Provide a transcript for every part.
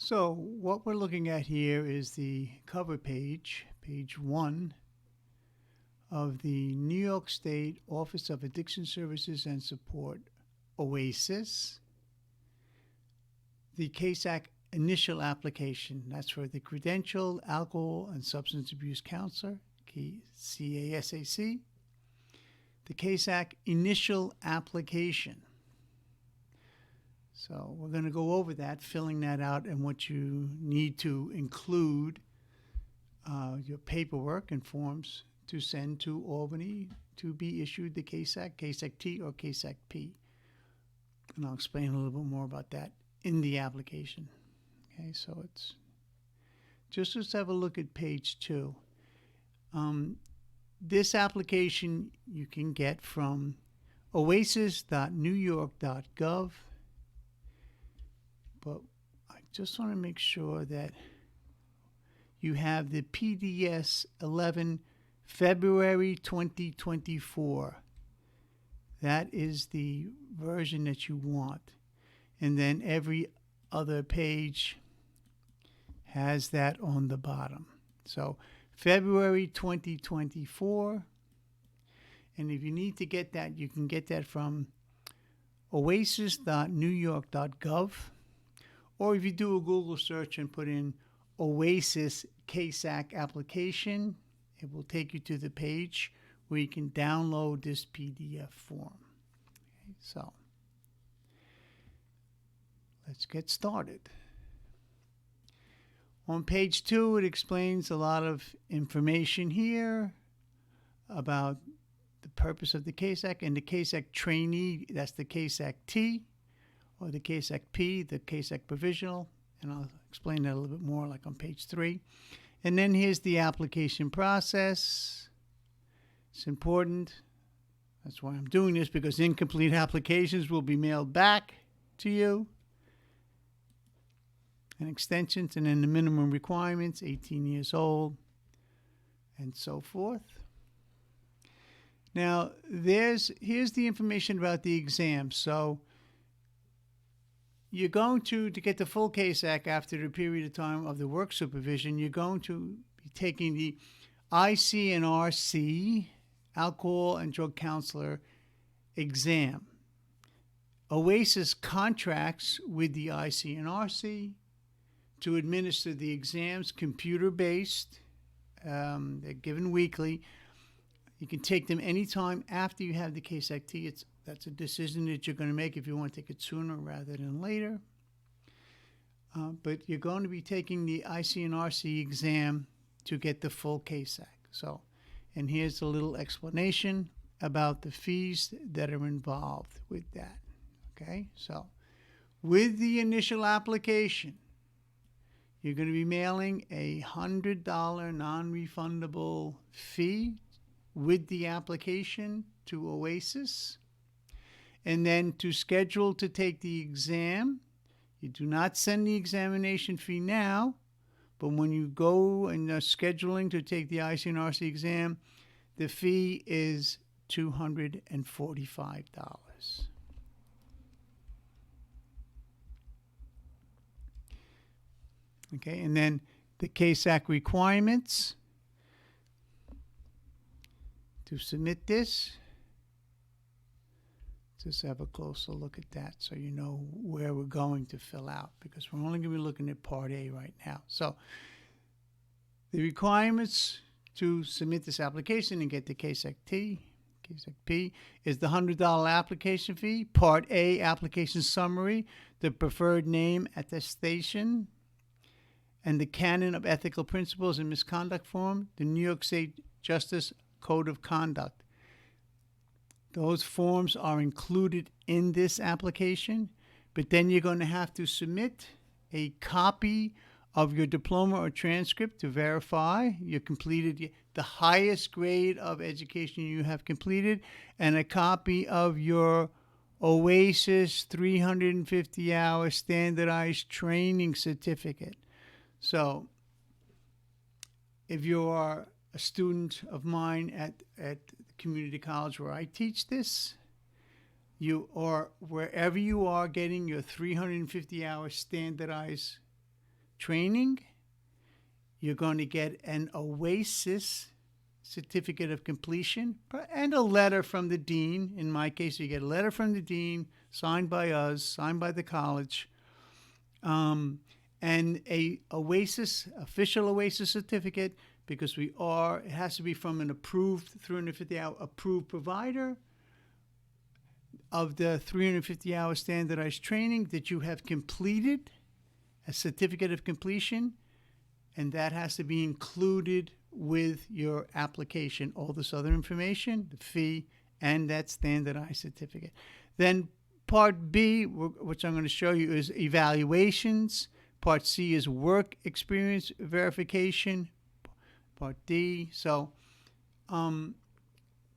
So what we're looking at here is the cover page, page 1 of the New York State Office of Addiction Services and Support, OASAS, the CASAC initial application. That's for the Credentialed Alcohol and Substance Abuse Counselor, CASAC, the CASAC initial application. So we're going to go over that, filling that out, and what you need to include, your paperwork and forms to send to Albany to be issued the CASAC, CASAC T or CASAC P. And I'll explain a little bit more about that in the application. Okay, so it's just let's have a look at page 2. This application you can get from oasas.newyork.gov. But I just want to make sure that you have the PDS 11 February 2024. That is the version that you want. And then every other page has that on the bottom. So February 2024. And if you need to get that, you can get that from oasas.newyork.gov. Or if you do a Google search and put in OASAS CASAC application, it will take you to the page where you can download this PDF form. Okay, so let's get started. On page 2, it explains a lot of information here about the purpose of the CASAC and the CASAC trainee. That's the CASAC T. Or the CASAC P, the CASAC Provisional, and I'll explain that a little bit more like on page 3. And then here's the application process. It's important. That's why I'm doing this, because incomplete applications will be mailed back to you. And extensions, and then the minimum requirements, 18 years old, and so forth. Now, here's the information about the exam. So you're going to get the full CASAC after the period of time of the work supervision, you're going to be taking the ICNRC, Alcohol and Drug Counselor exam. OASAS contracts with the ICNRC to administer the exams, computer-based. They're given weekly. You can take them anytime after you have the CASAC T. That's a decision that you're going to make if you want to take it sooner rather than later. But you're going to be taking the ICNRC exam to get the full CASAC. So, and here's a little explanation about the fees that are involved with that. Okay, so with the initial application, you're going to be mailing a $100 non-refundable fee with the application to OASAS. And then to schedule to take the exam, you do not send the examination fee now, but when you go and are scheduling to take the ICNRC exam, the fee is $245. Okay, and then the CASAC requirements to submit this. Just have a closer look at that so you know where we're going to fill out, because we're only going to be looking at Part A right now. So the requirements to submit this application and get the CASAC T, CASAC P, is the $100 application fee, Part A application summary, the preferred name attestation, and the canon of ethical principles and misconduct form, the New York State Justice Code of Conduct. Those forms are included in this application, but then you're going to have to submit a copy of your diploma or transcript to verify you completed the highest grade of education you have completed, and a copy of your OASAS 350-hour standardized training certificate. So if you are a student of mine at the community college where I teach this, or wherever you are getting your 350-hour standardized training, you're going to get an OASAS Certificate of Completion and a letter from the dean. In my case, you get a letter from the dean, signed by us, signed by the college, and a OASAS, official OASAS certificate, because it has to be from an approved 350-hour approved provider of the 350-hour standardized training that you have completed, a certificate of completion, and that has to be included with your application, all this other information, the fee, and that standardized certificate. Then Part B, which I'm going to show you, is evaluations. Part C is work experience verification. Part D. So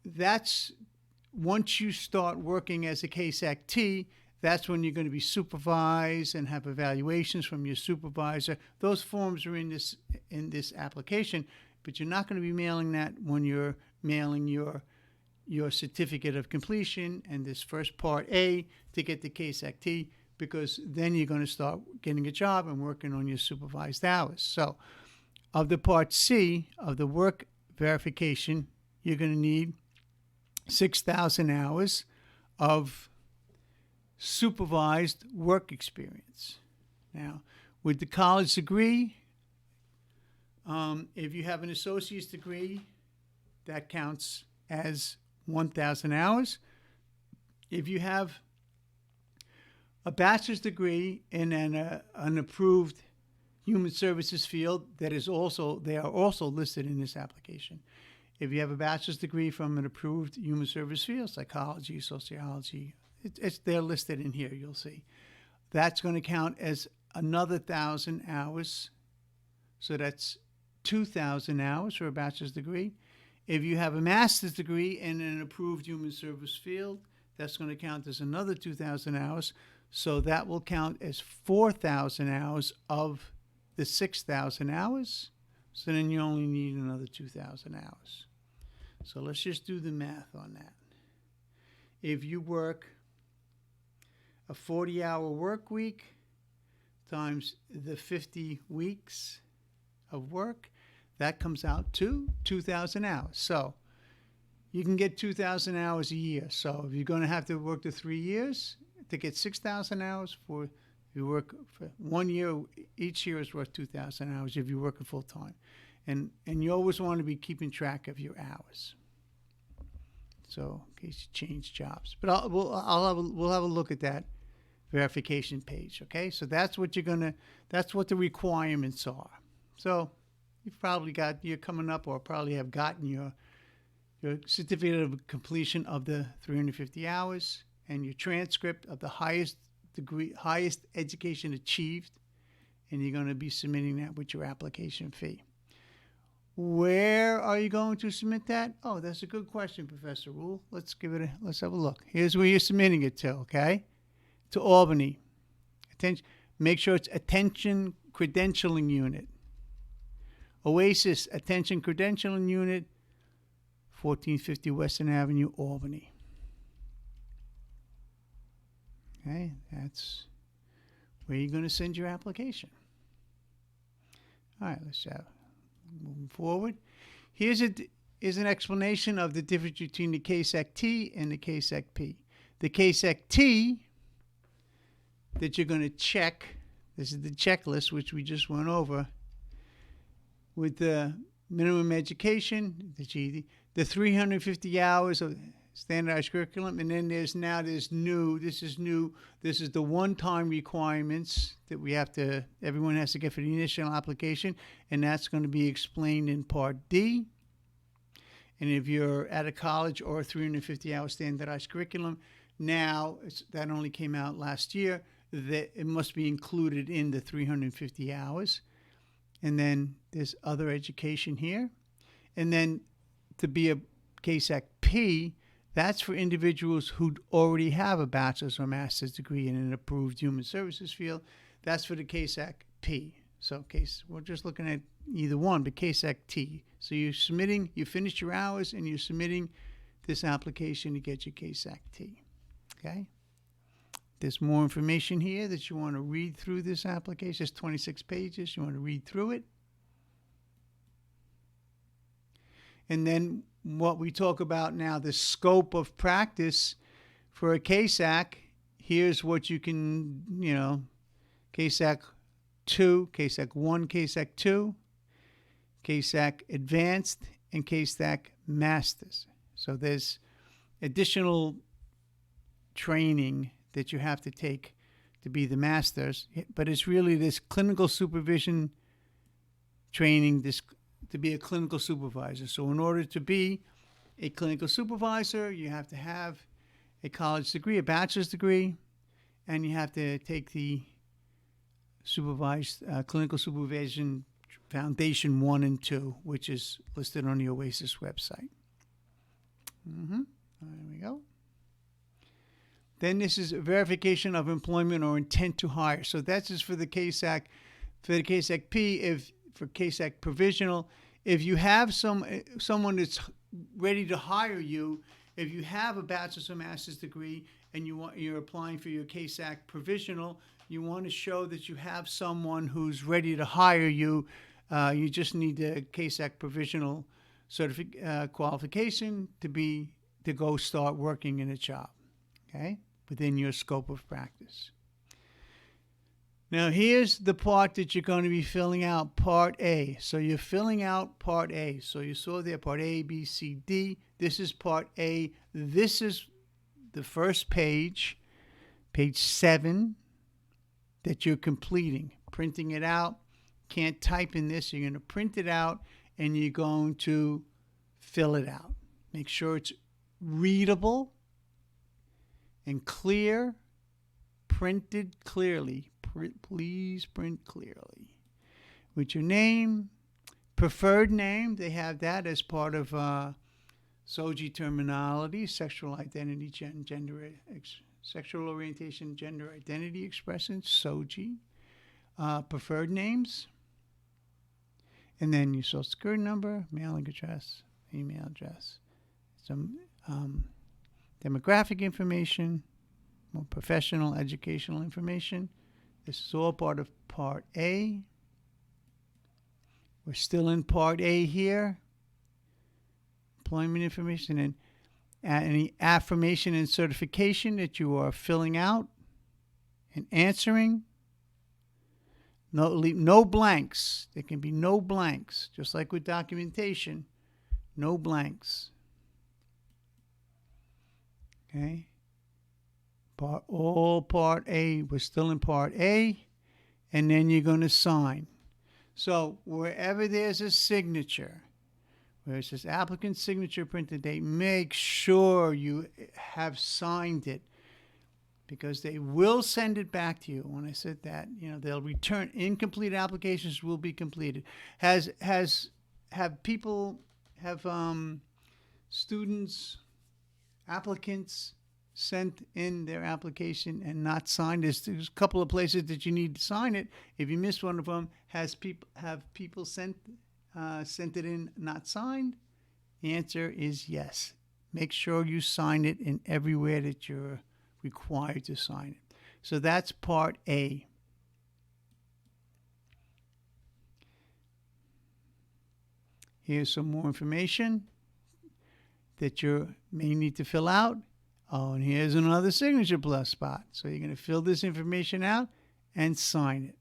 that's once you start working as a CASAC T, that's when you're going to be supervised and have evaluations from your supervisor. Those forms are in this application, but you're not going to be mailing that when you're mailing your certificate of completion and this first Part A to get the CASAC T, because then you're going to start getting a job and working on your supervised hours. So of the Part C, of the work verification, you're going to need 6,000 hours of supervised work experience. Now, with the college degree, if you have an associate's degree, that counts as 1,000 hours. If you have a bachelor's degree in an approved human services field, they are also listed in this application. If you have a bachelor's degree from an approved human service field, psychology, sociology, they're listed in here, you'll see. That's going to count as another 1,000 hours. So that's 2,000 hours for a bachelor's degree. If you have a master's degree in an approved human service field, that's going to count as another 2,000 hours. So that will count as 4,000 hours of the 6,000 hours. So then you only need another 2,000 hours. So let's just do the math on that. If you work a 40-hour work week times the 50 weeks of work, that comes out to 2,000 hours. So you can get 2,000 hours a year. So if you're going to have to work the 3 years to get 6,000 hours, if you work for 1 year, each year is worth 2,000 hours if you're working full time. And you always want to be keeping track of your hours. So in case you change jobs. But we'll have a look at that verification page. Okay, so that's what that's what the requirements are. So you're coming up or probably have gotten your certificate of completion of the 350 hours and your transcript of the highest education achieved, and you're going to be submitting that with your application fee. Where are you going to submit that? Oh, that's a good question, Professor Rule. Let's have a look. Here's where you're submitting it to, okay? To Albany. Make sure it's Attention Credentialing Unit. OASAS Attention Credentialing Unit, 1450 Western Avenue, Albany. Okay, that's where you're going to send your application. All right, let's moving forward. Here's an explanation of the difference between the CASAC T and the CASAC P. The CASAC T that you're going to check, this is the checklist which we just went over, with the minimum education, the 350 hours of standardized curriculum, and then this is the one-time requirements that everyone has to get for the initial application, and that's going to be explained in Part D. And if you're at a college or a 350-hour standardized curriculum, that only came out last year, that it must be included in the 350 hours. And then there's other education here. And then to be a CASAC P, that's for individuals who already have a bachelor's or master's degree in an approved human services field. That's for the CASAC P. So we're just looking at either one, but CASAC T. So you finished your hours, and you're submitting this application to get your CASAC T. Okay? There's more information here that you want to read through this application. It's 26 pages. You want to read through it. And then what we talk about now, the scope of practice for a CASAC, here's what you can, CASAC 2, CASAC 1, CASAC 2, CASAC Advanced, and CASAC Masters. So there's additional training that you have to take to be the masters, but it's really this clinical supervision training to be a clinical supervisor. So in order to be a clinical supervisor, you have to have a college degree, a bachelor's degree, and you have to take the supervised clinical supervision foundation 1 and 2, which is listed on the OASAS website. There we go. Then this is a verification of employment or intent to hire. So that's just for the CASAC. For the CASAC P, for CASAC provisional, if you have someone that's ready to hire you, if you have a bachelor's or master's degree and you're applying for your CASAC provisional, you want to show that you have someone who's ready to hire you. You just need the CASAC provisional qualification to go start working in a job, okay, within your scope of practice. Now, here's the part that you're going to be filling out, Part A. So you're filling out Part A. So you saw there Part A, B, C, D. This is Part A. This is the first page, page 7, that you're completing, printing it out. Can't type in this. You're going to print it out, and you're going to fill it out. Make sure it's readable and clear, printed clearly. Please print clearly. With your name, preferred name, they have that as part of SOGI terminology, sexual identity, sexual orientation, gender identity expression, SOGI. Preferred names. And then your social security number, mailing address, email address, some demographic information, more professional, educational information. This is all part of Part A. We're still in Part A here. Employment information and any affirmation and certification that you are filling out and answering. No blanks. There can be no blanks. Just like with documentation, no blanks. Okay? All Part A. We're still in Part A. And then you're going to sign. So wherever there's a signature, where it says applicant signature printed date, make sure you have signed it, because they will send it back to you. When I said that, they'll return incomplete applications will be completed. Have students, applicants sent in their application and not signed? There's a couple of places that you need to sign it. If you miss one of them, have people sent it in not signed? The answer is yes. Make sure you sign it in everywhere that you're required to sign it. So that's Part A. Here's some more information that you may need to fill out. Oh, and here's another signature plus spot. So you're going to fill this information out and sign it.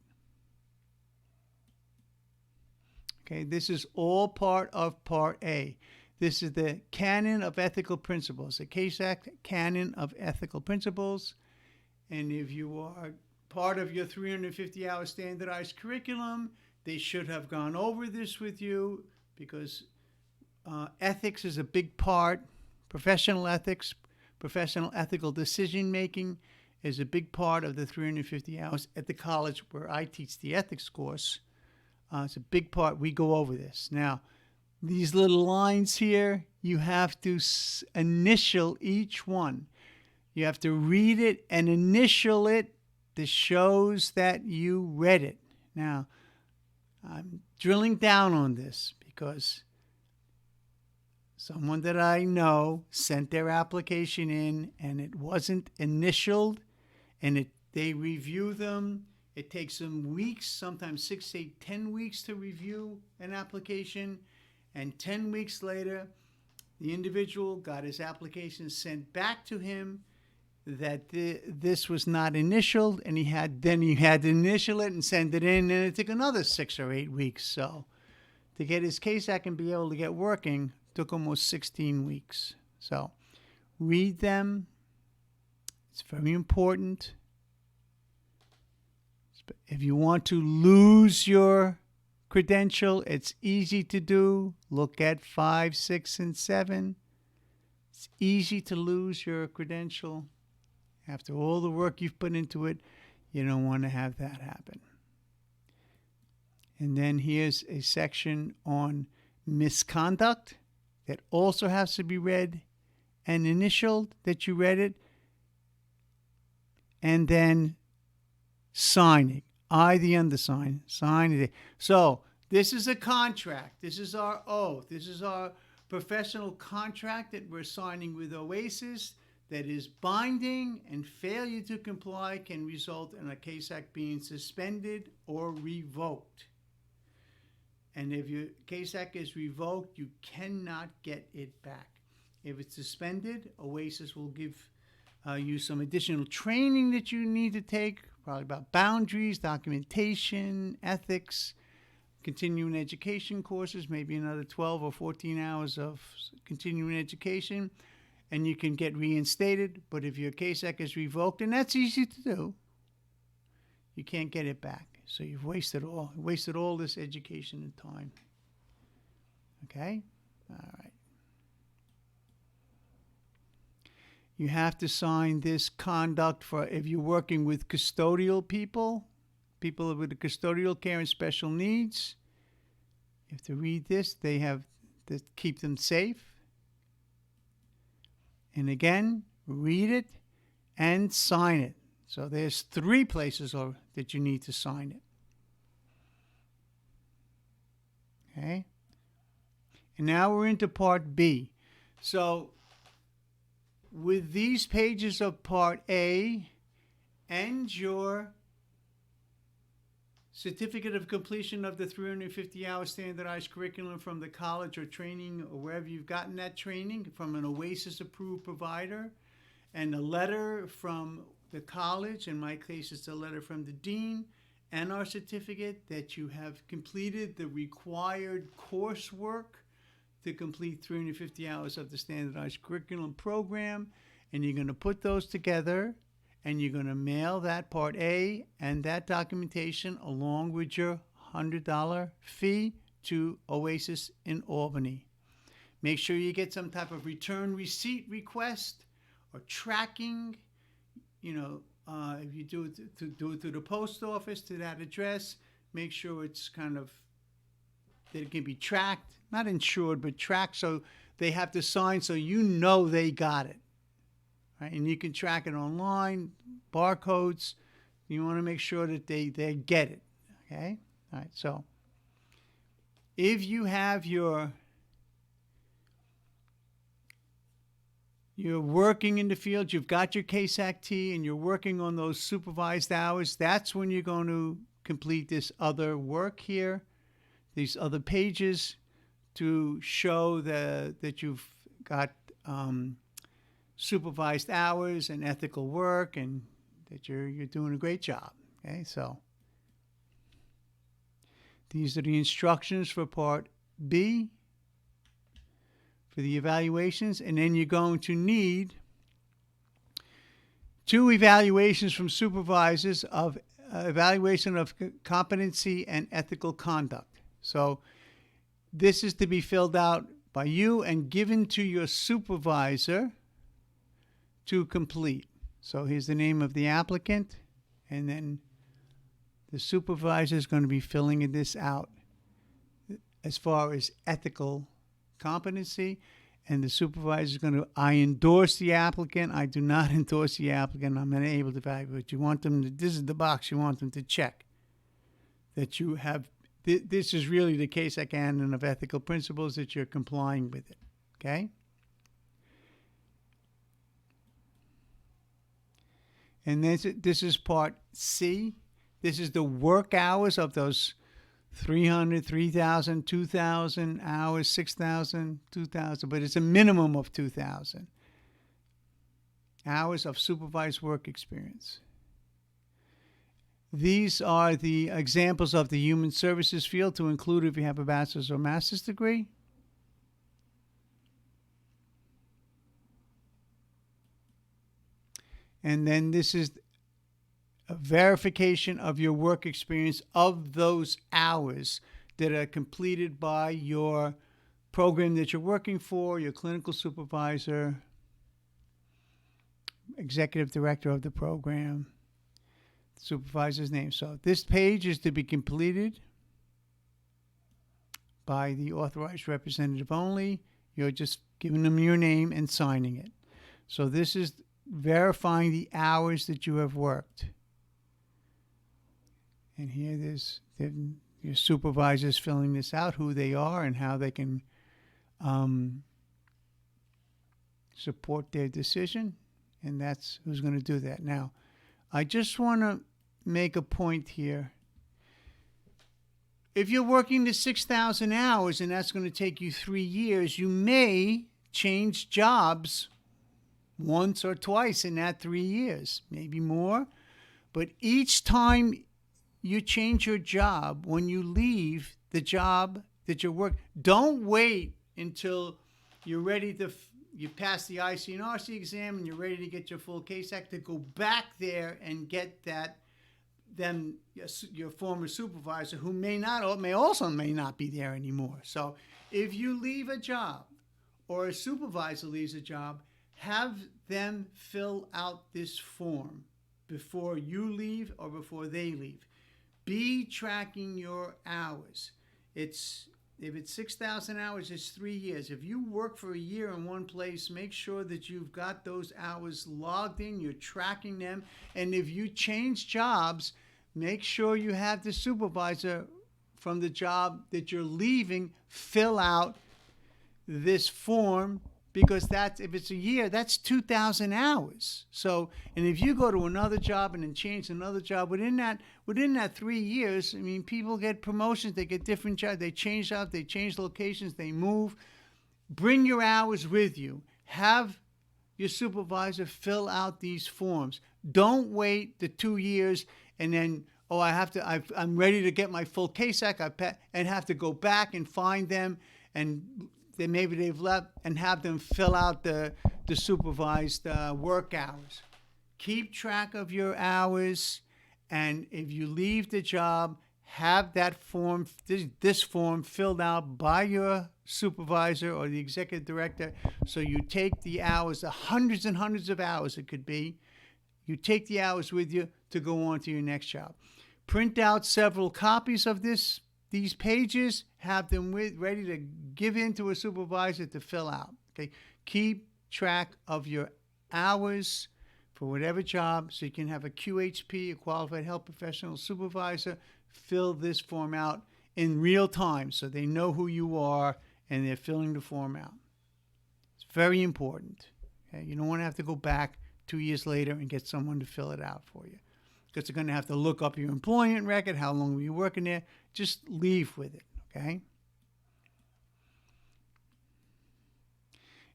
Okay, this is all part of Part A. This is the Canon of Ethical Principles, the CASAC Canon of Ethical Principles. And if you are part of your 350-hour standardized curriculum, they should have gone over this with you, because ethics is a big part. Professional ethics, professional ethical decision-making is a big part of the 350 hours at the college where I teach the ethics course. It's a big part. We go over this. Now, these little lines here, you have to initial each one. You have to read it and initial it. This shows that you read it. Now, I'm drilling down on this because someone that I know sent their application in and it wasn't initialed and they review them. It takes them weeks, sometimes 6, 8, 10 weeks to review an application, and 10 weeks later, the individual got his application sent back to him that this was not initialed, and he had to initial it and send it in, and it took another 6 or 8 weeks. So to get his CASAC and be able to get working took almost 16 weeks. So read them. It's very important. If you want to lose your credential, it's easy to do. Look at 5, 6, and 7. It's easy to lose your credential. After all the work you've put into it, you don't want to have that happen. And then here's a section on misconduct that also has to be read and initialed that you read it. And then sign it. I, the undersigned, sign it. So this is a contract. This is our oath. This is our professional contract that we're signing with OASAS that is binding, and failure to comply can result in a CASAC being suspended or revoked. And if your CASAC is revoked, you cannot get it back. If it's suspended, OASAS will give you some additional training that you need to take, probably about boundaries, documentation, ethics, continuing education courses, maybe another 12 or 14 hours of continuing education, and you can get reinstated. But if your CASAC is revoked, and that's easy to do, you can't get it back. So you've wasted all this education and time. Okay? All right. You have to sign this conduct for if you're working with custodial people with the custodial care and special needs. You have to read this. They have to keep them safe. And again, read it and sign it. So there's 3 places that you need to sign it. Okay? And now we're into Part B. So with these pages of Part A and your Certificate of Completion of the 350-hour standardized curriculum from the college or training or wherever you've gotten that training from an OASAS-approved provider, and a letter from the college, in my case it's a letter from the dean, and our certificate that you have completed the required coursework to complete 350 hours of the standardized curriculum program, and you're going to put those together, and you're going to mail that Part A and that documentation along with your $100 fee to OASAS in Albany. Make sure you get some type of return receipt request or tracking. If you do it through the post office to that address, make sure it's kind of that it can be tracked, not insured, but tracked, so they have to sign so you know they got it. Right? And you can track it online, barcodes. You want to make sure that they get it. Okay? All right. So if you have you're working in the field, you've got your CASAC-T, and you're working on those supervised hours, that's when you're going to complete this other work here, these other pages to show that you've got supervised hours and ethical work, and that you're doing a great job. Okay, so these are the instructions for Part B for the evaluations, and then you're going to need 2 evaluations from supervisors of evaluation of competency and ethical conduct. So this is to be filled out by you and given to your supervisor to complete. So here's the name of the applicant, and then the supervisor is going to be filling this out as far as ethical competency, and the supervisor is going to, I endorse the applicant, I do not endorse the applicant, I'm unable to evaluate. You want them to, this is the box you want them to check, that you have, this is really the CASAC canon of ethical principles, that you're complying with it. Okay? And this is part C. This is the work hours of those 300, 3,000, 2,000 hours, 6,000, 2,000, but it's a minimum of 2,000 hours of supervised work experience. These are the examples of the human services field to include if you have a bachelor's or master's degree. And then this is a verification of your work experience of those hours that are completed by your program that you're working for, your clinical supervisor, executive director of the program, supervisor's name. So this page is to be completed by the authorized representative only. You're just giving them your name and signing it. So this is verifying the hours that you have worked. And here there's your supervisors filling this out, who they are and how they can support their decision. And that's who's going to do that. Now, I just want to make a point here. If you're working the 6,000 hours and that's going to take you 3 years, you may change jobs once or twice in that 3 years, maybe more. But each time you change your job, when you leave the job that you work, don't wait until you're ready to, you pass the IC&RC exam and you're ready to get your full CASAC to go back there and get that, then your former supervisor, who may also not be there anymore. So if you leave a job or a supervisor leaves a job, have them fill out this form before you leave or before they leave. Be tracking your hours. If it's 6,000 hours, it's 3 years. If you work for a year in one place, make sure that you've got those hours logged in, you're tracking them. And if you change jobs, make sure you have the supervisor from the job that you're leaving fill out this form, because if it's a year, that's 2,000 hours. So, and if you go to another job and then change another job within that 3 years, I mean, people get promotions, they get different jobs, they change jobs, they change locations, they move. Bring your hours with you. Have your supervisor fill out these forms. Don't wait the 2 years and then, I'm ready to get my full CASAC, and have to go back and find them, and maybe they've left, and have them fill out the supervised work hours. Keep track of your hours, and if you leave the job, have that form, this form filled out by your supervisor or the executive director. So you take the hours, the hundreds and hundreds of hours it could be, you take the hours with you to go on to your next job. Print out several copies of these pages, have them ready to give in to a supervisor to fill out. Okay, keep track of your hours for whatever job, so you can have a QHP, a qualified health professional supervisor, fill this form out in real time, so they know who you are and they're filling the form out. It's very important. Okay, you don't want to have to go back 2 years later and get someone to fill it out for you, because they're going to have to look up your employment record, how long were you working there. Just leave with it, okay?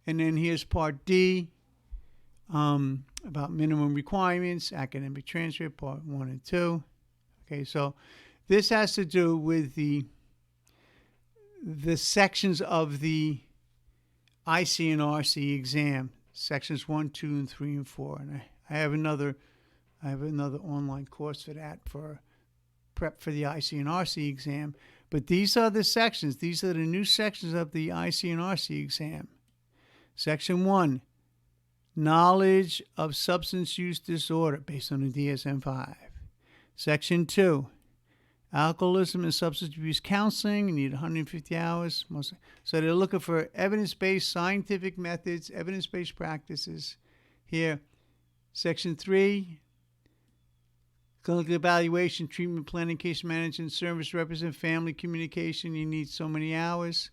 And then here's part D, about minimum requirements, academic transcript, part 1 and 2. Okay, so this has to do with the sections of the IC&RC exam, sections 1, 2, and 3, and 4. And I have another online course for that, for prep for the IC&RC exam. But these are the sections. These are the new sections of the IC&RC exam. Section 1, knowledge of substance use disorder based on the DSM-5. Section 2, alcoholism and substance abuse counseling. You need 150 hours. So they're looking for evidence-based scientific methods, evidence-based practices. Here, Section 3, clinical evaluation, treatment planning, case management, service represent, family communication. You need so many hours.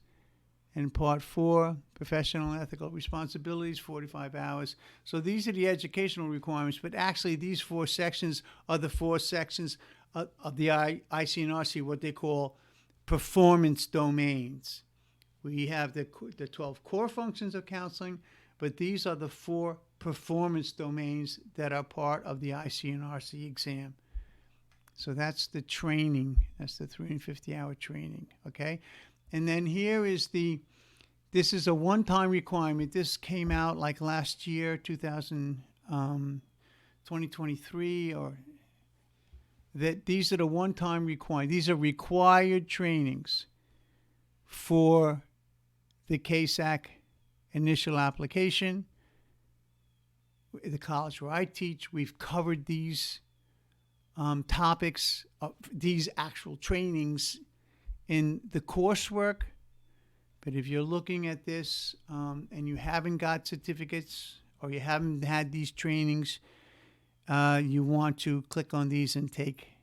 And Part 4, professional and ethical responsibilities, 45 hours. So these are the educational requirements, but actually these 4 sections are the 4 sections of the ICNRC, what they call performance domains. We have the 12 core functions of counseling, but these are the 4 performance domains that are part of the ICNRC exam. So that's the training. That's the 350-hour training, okay? And then here is this is a one-time requirement. This came out like last year, 2023, or that these are the one-time requirements. These are required trainings for the CASAC initial application. The college where I teach, we've covered these topics, these actual trainings in the coursework. But if you're looking at this and you haven't got certificates or you haven't had these trainings, you want to click on these and take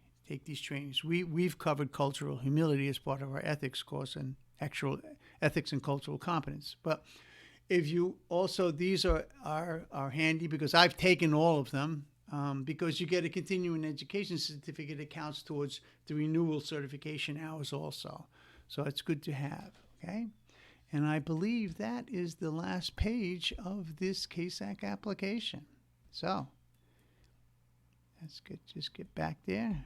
these trainings. We've covered cultural humility as part of our ethics course and actual ethics and cultural competence. But if you also, these are handy because I've taken all of them because you get a continuing education certificate that counts towards the renewal certification hours also. So it's good to have, okay? And I believe that is the last page of this CASAC application. So let's just get back there.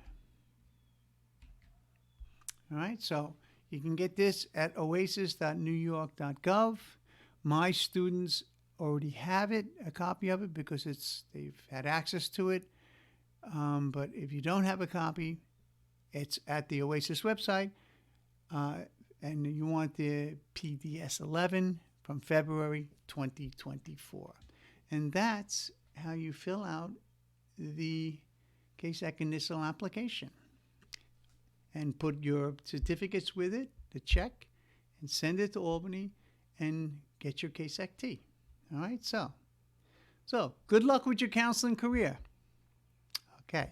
All right, so you can get this at oasas.newyork.gov. My students already have it, a copy of it, because they've had access to it. But if you don't have a copy, it's at the OASAS website. And you want the PDS 11 from February 2024. And that's how you fill out the CASAC initial application. And put your certificates with it, the check, and send it to Albany and get your CASAC T. All right, so good luck with your counseling career. Okay.